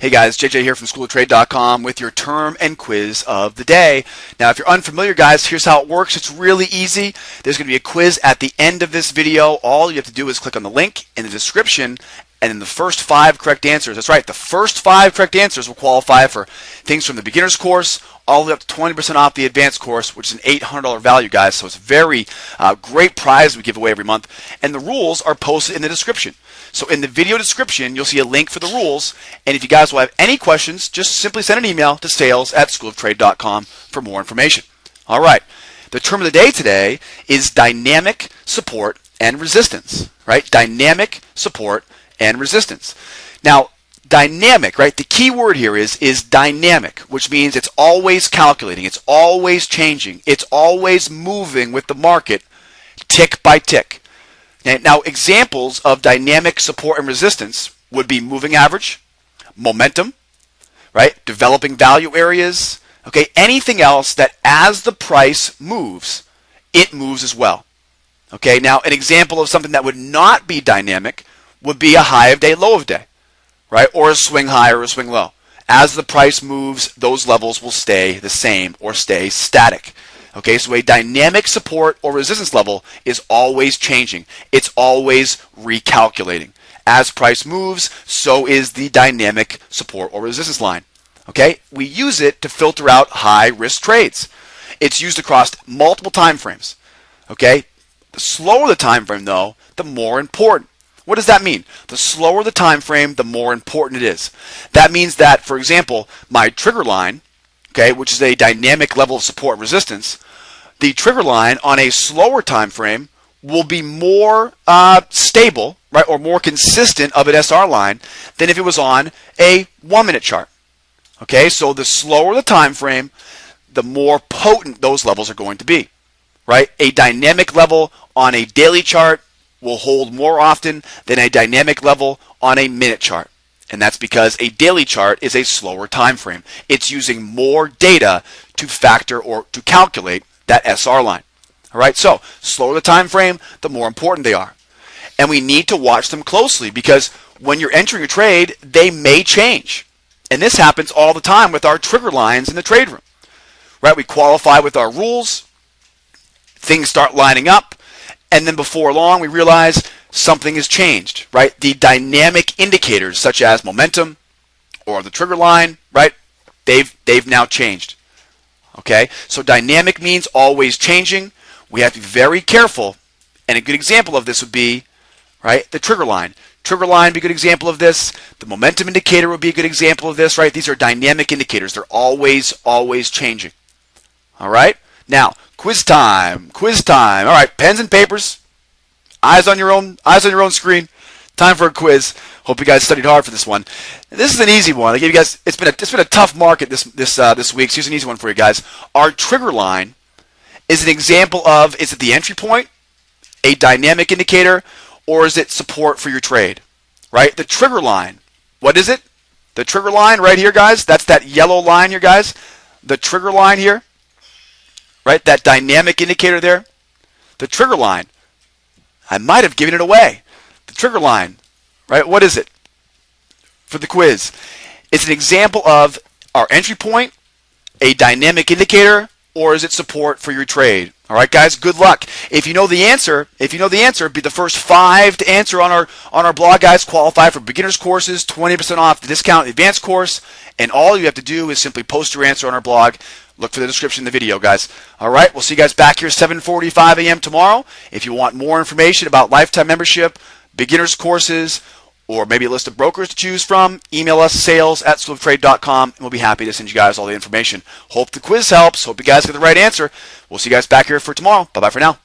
Hey guys, JJ here from SchoolofTrade.com with your term and quiz of the day. Now, if you're unfamiliar, guys, here's how it works. It's really easy. There's going to be a quiz at the end of this video. All you have to do is click on the link in the description, and then the first 5 correct answers, that's right, the first 5 correct answers will qualify for things from the beginner's course all the way up to 20% off the advanced course, which is an $800 value, guys. So it's a very great prize we give away every month. And the rules are posted in the description. So in the video description, you'll see a link for the rules. And if you guys will have any questions, just simply send an email to sales@schooloftrade.com for more information. All right. The term of the day today is dynamic support and resistance, right? Dynamic support and resistance. Now, dynamic, right? The key word here is dynamic, which means it's always calculating, it's always changing, it's always moving with the market tick by tick. Now, examples of dynamic support and resistance would be moving average, momentum, right? Developing value areas, okay? Anything else that as the price moves, it moves as well. Okay? Now, an example of something that would not be dynamic would be a high of day, low of day, right? Or a swing high or a swing low. As the price moves, those levels will stay the same or stay static. Okay, so a dynamic support or resistance level is always changing. It's always recalculating. As price moves, so is the dynamic support or resistance line. Okay, we use it to filter out high risk trades. It's used across multiple time frames. Okay, the slower the time frame though, the more important. What does that mean? The slower the time frame, the more important it is. That means that, for example, my trigger line, okay, which is a dynamic level of support and resistance, the trigger line on a slower time frame will be more stable, right, or more consistent of an SR line than if it was on a 1-minute chart. Okay, so the slower the time frame, the more potent those levels are going to be, right? A dynamic level on a daily chart will hold more often than a dynamic level on a minute chart. And that's because a daily chart is a slower time frame. It's using more data to factor or to calculate that SR line. All right, so slower the time frame, the more important they are. And we need to watch them closely because when you're entering a trade, they may change. And this happens all the time with our trigger lines in the trade room. Right, we qualify with our rules, things start lining up, and then before long we realize something has changed, right? The dynamic indicators such as momentum or the trigger line, right? They've now changed. Okay? So dynamic means always changing. We have to be very careful. And a good example of this would be, right, the trigger line. Trigger line would be a good example of this. The momentum indicator would be a good example of this, right? These are dynamic indicators. They're always changing. All right? Now, quiz time. Quiz time. All right, pens and papers. Eyes on your own screen. Time for a quiz. Hope you guys studied hard for this one. This is an easy one. I gave you guys. It's been a tough market this week. So here's an easy one for you guys. Our trigger line is an example of, is it the entry point, a dynamic indicator, or is it support for your trade? Right? The trigger line. What is it? The trigger line right here, guys. That's that yellow line here, guys. The trigger line here. Right? That dynamic indicator there. The trigger line. I might have given it away. The trigger line. Right? What is it? For the quiz. It's an example of our entry point, a dynamic indicator, or is it support for your trade? All right, guys, good luck. If you know the answer, be the first 5 to answer on our blog, guys. Qualify for beginners courses, 20% off the discount the advanced course, and all you have to do is simply post your answer on our blog. Look for the description in the video, guys. All right, we'll see you guys back here 7:45 a.m. tomorrow. If you want more information about lifetime membership, beginners courses, or maybe a list of brokers to choose from, email us sales@schooloftrade.com, and we'll be happy to send you guys all the information. Hope the quiz helps. Hope you guys get the right answer. We'll see you guys back here for tomorrow. Bye-bye for now.